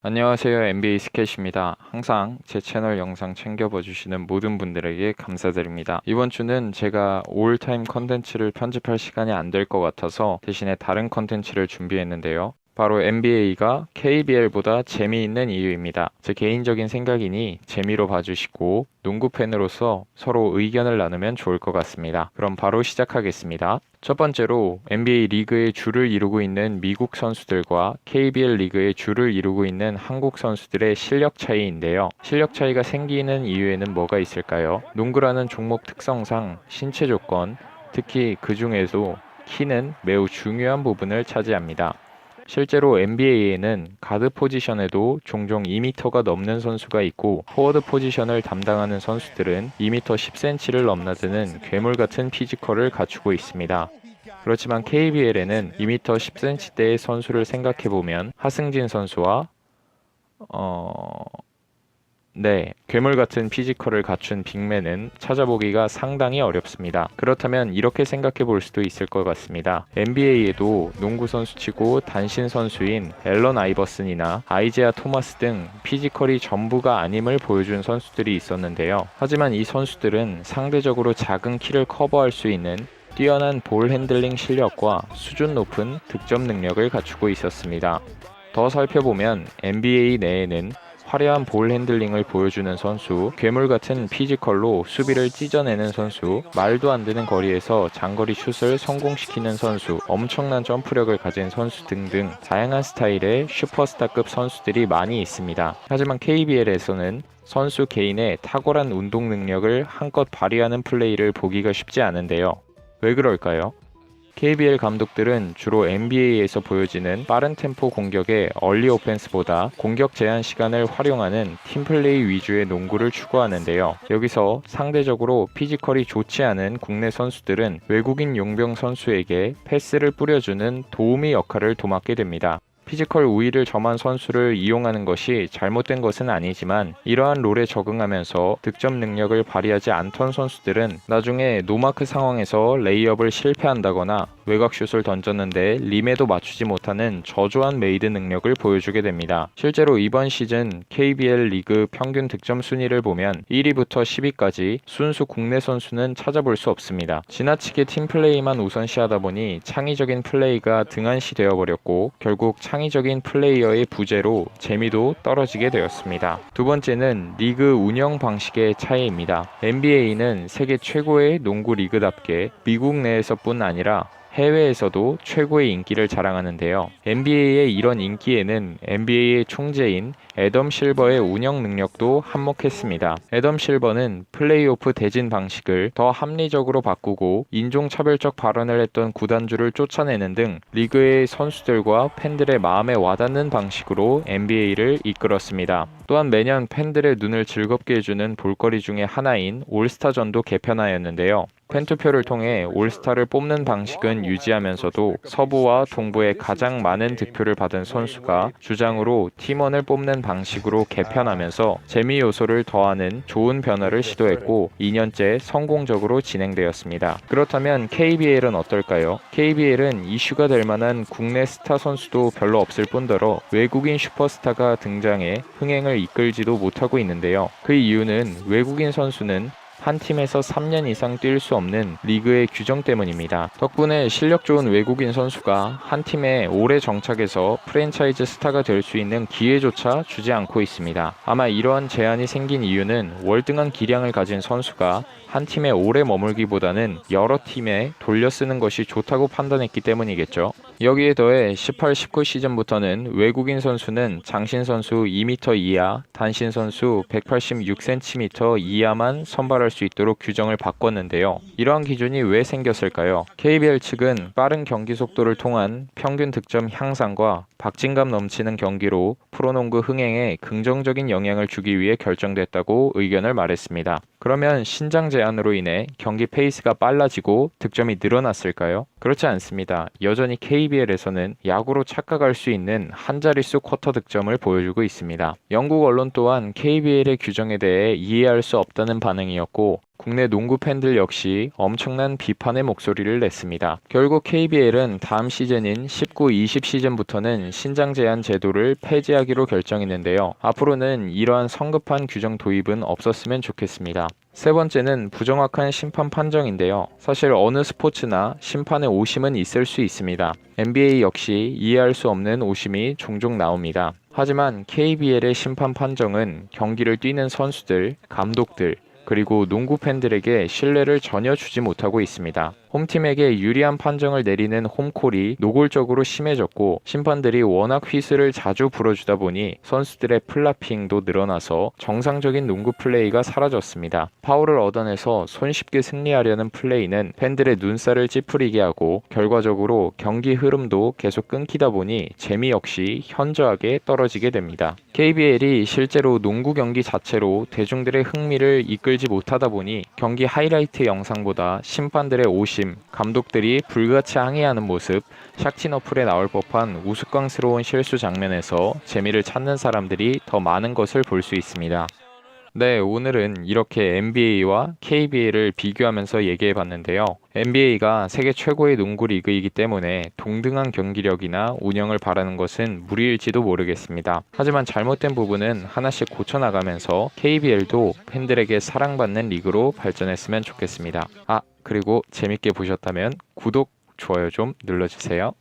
안녕하세요. NBA 스케이트입니다. 항상 제 채널 영상 챙겨봐 주시는 모든 분들에게 감사드립니다. 이번 주는 제가 올타임 컨텐츠를 편집할 시간이 안 될 것 같아서 대신에 다른 컨텐츠를 준비했는데요. 바로 NBA가 KBL보다 재미있는 이유입니다. 제 개인적인 생각이니 재미로 봐주시고 농구 팬으로서 서로 의견을 나누면 좋을 것 같습니다. 그럼 바로 시작하겠습니다. 첫 번째로 NBA 리그의 주를 이루고 있는 미국 선수들과 KBL 리그의 주를 이루고 있는 한국 선수들의 실력 차이인데요. 실력 차이가 생기는 이유에는 뭐가 있을까요? 농구라는 종목 특성상 신체 조건, 특히 그 중에도 키는 매우 중요한 부분을 차지합니다. 실제로 NBA에는 가드 포지션에도 종종 2m가 넘는 선수가 있고 포워드 포지션을 담당하는 선수들은 2m 10cm를 넘나드는 괴물 같은 피지컬을 갖추고 있습니다. 그렇지만 KBL에는 2m 10cm대의 선수를 생각해보면 하승진 선수와 괴물 같은 피지컬을 갖춘 빅맨은 찾아보기가 상당히 어렵습니다. 그렇다면 이렇게 생각해 볼 수도 있을 것 같습니다. NBA에도 농구 선수치고 단신 선수인 앨런 아이버슨이나 아이제아 토마스 등 피지컬이 전부가 아님을 보여준 선수들이 있었는데요. 하지만 이 선수들은 상대적으로 작은 키를 커버할 수 있는 뛰어난 볼 핸들링 실력과 수준 높은 득점 능력을 갖추고 있었습니다. 더 살펴보면 NBA 내에는 화려한 볼 핸들링을 보여주는 선수, 괴물 같은 피지컬로 수비를 찢어내는 선수, 말도 안 되는 거리에서 장거리 슛을 성공시키는 선수, 엄청난 점프력을 가진 선수 등등 다양한 스타일의 슈퍼스타급 선수들이 많이 있습니다. 하지만 KBL에서는 선수 개인의 탁월한 운동 능력을 한껏 발휘하는 플레이를 보기가 쉽지 않은데요. 왜 그럴까요? KBL 감독들은 주로 NBA에서 보여지는 빠른 템포 공격의 얼리 오펜스보다 공격 제한 시간을 활용하는 팀플레이 위주의 농구를 추구하는데요. 여기서 상대적으로 피지컬이 좋지 않은 국내 선수들은 외국인 용병 선수에게 패스를 뿌려주는 도우미 역할을 도맡게 됩니다. 피지컬 우위를 점한 선수를 이용하는 것이 잘못된 것은 아니지만 이러한 롤에 적응하면서 득점 능력을 발휘하지 않던 선수들은 나중에 노마크 상황에서 레이업을 실패한다거나 외곽슛을 던졌는데 림에도 맞추지 못하는 저조한 메이드 능력을 보여주게 됩니다. 실제로 이번 시즌 KBL 리그 평균 득점 순위를 보면 1위부터 10위까지 순수 국내 선수는 찾아볼 수 없습니다. 지나치게 팀플레이만 우선시하다 보니 창의적인 플레이가 등한시 되어버렸고 결국 창의적인 플레이어의 부재로 재미도 떨어지게 되었습니다. 두 번째는 리그 운영 방식의 차이입니다. NBA는 세계 최고의 농구 리그답게 미국 내에서뿐 아니라 해외에서도 최고의 인기를 자랑하는데요. NBA의 이런 인기에는 NBA의 총재인 애덤 실버의 운영 능력도 한몫했습니다. 애덤 실버는 플레이오프 대진 방식을 더 합리적으로 바꾸고 인종차별적 발언을 했던 구단주를 쫓아내는 등 리그의 선수들과 팬들의 마음에 와닿는 방식으로 NBA를 이끌었습니다. 또한 매년 팬들의 눈을 즐겁게 해주는 볼거리 중에 하나인 올스타전도 개편하였는데요. 팬투표를 통해 올스타를 뽑는 방식은 유지하면서도 서부와 동부에 가장 많은 득표를 받은 선수가 주장으로 팀원을 뽑는 방식으로 개편하면서 재미 요소를 더하는 좋은 변화를 시도했고 2년째 성공적으로 진행되었습니다. 그렇다면 KBL은 어떨까요? KBL은 이슈가 될 만한 국내 스타 선수도 별로 없을 뿐더러 외국인 슈퍼스타가 등장해 흥행을 이끌지도 못하고 있는데요. 그 이유는 외국인 선수는 한 팀에서 3년 이상 뛸 수 없는 리그의 규정 때문입니다. 덕분에 실력 좋은 외국인 선수가 한 팀에 오래 정착해서 프랜차이즈 스타가 될 수 있는 기회조차 주지 않고 있습니다. 아마 이러한 제한이 생긴 이유는 월등한 기량을 가진 선수가 한 팀에 오래 머물기보다는 여러 팀에 돌려 쓰는 것이 좋다고 판단했기 때문이겠죠. 여기에 더해 18-19 시즌부터는 외국인 선수는 장신 선수 2m 이하, 단신 선수 186cm 이하만 선발할 수 있도록 규정을 바꿨는데요. 이러한 기준이 왜 생겼을까요? KBL 측은 빠른 경기 속도를 통한 평균 득점 향상과 박진감 넘치는 경기로 프로농구 흥행에 긍정적인 영향을 주기 위해 결정됐다고 의견을 말했습니다. 그러면 신장 제한으로 인해 경기 페이스가 빨라지고 득점이 늘어났을까요? 그렇지 않습니다. 여전히 KBL에서는 야구로 착각할 수 있는 한 자릿수 쿼터 득점을 보여주고 있습니다. 영국 언론 또한 KBL의 규정에 대해 이해할 수 없다는 반응이었고 국내 농구 팬들 역시 엄청난 비판의 목소리를 냈습니다. 결국 KBL은 다음 시즌인 19-20 시즌부터는 신장 제한 제도를 폐지하기로 결정했는데요. 앞으로는 이러한 성급한 규정 도입은 없었으면 좋겠습니다. 세 번째는 부정확한 심판 판정인데요. 사실 어느 스포츠나 심판의 오심은 있을 수 있습니다. NBA 역시 이해할 수 없는 오심이 종종 나옵니다. 하지만 KBL의 심판 판정은 경기를 뛰는 선수들, 감독들, 그리고 농구 팬들에게 신뢰를 전혀 주지 못하고 있습니다. 홈팀에게 유리한 판정을 내리는 홈콜이 노골적으로 심해졌고 심판들이 워낙 휘슬을 자주 불어주다 보니 선수들의 플라핑도 늘어나서 정상적인 농구 플레이가 사라졌습니다. 파울을 얻어내서 손쉽게 승리하려는 플레이는 팬들의 눈살을 찌푸리게 하고 결과적으로 경기 흐름도 계속 끊기다 보니 재미 역시 현저하게 떨어지게 됩니다. KBL이 실제로 농구 경기 자체로 대중들의 흥미를 이끌지 못하다 보니 경기 하이라이트 영상보다 심판들의 오심, 감독들이 불같이 항의하는 모습, 샥친 어플에 나올 법한 우스꽝스러운 실수 장면에서 재미를 찾는 사람들이 더 많은 것을 볼 수 있습니다. 네, 오늘은 이렇게 NBA와 KBL을 비교하면서 얘기해 봤는데요. NBA가 세계 최고의 농구 리그이기 때문에 동등한 경기력이나 운영을 바라는 것은 무리일지도 모르겠습니다. 하지만 잘못된 부분은 하나씩 고쳐나가면서 KBL도 팬들에게 사랑받는 리그로 발전했으면 좋겠습니다. 그리고 재밌게 보셨다면 구독, 좋아요 좀 눌러주세요.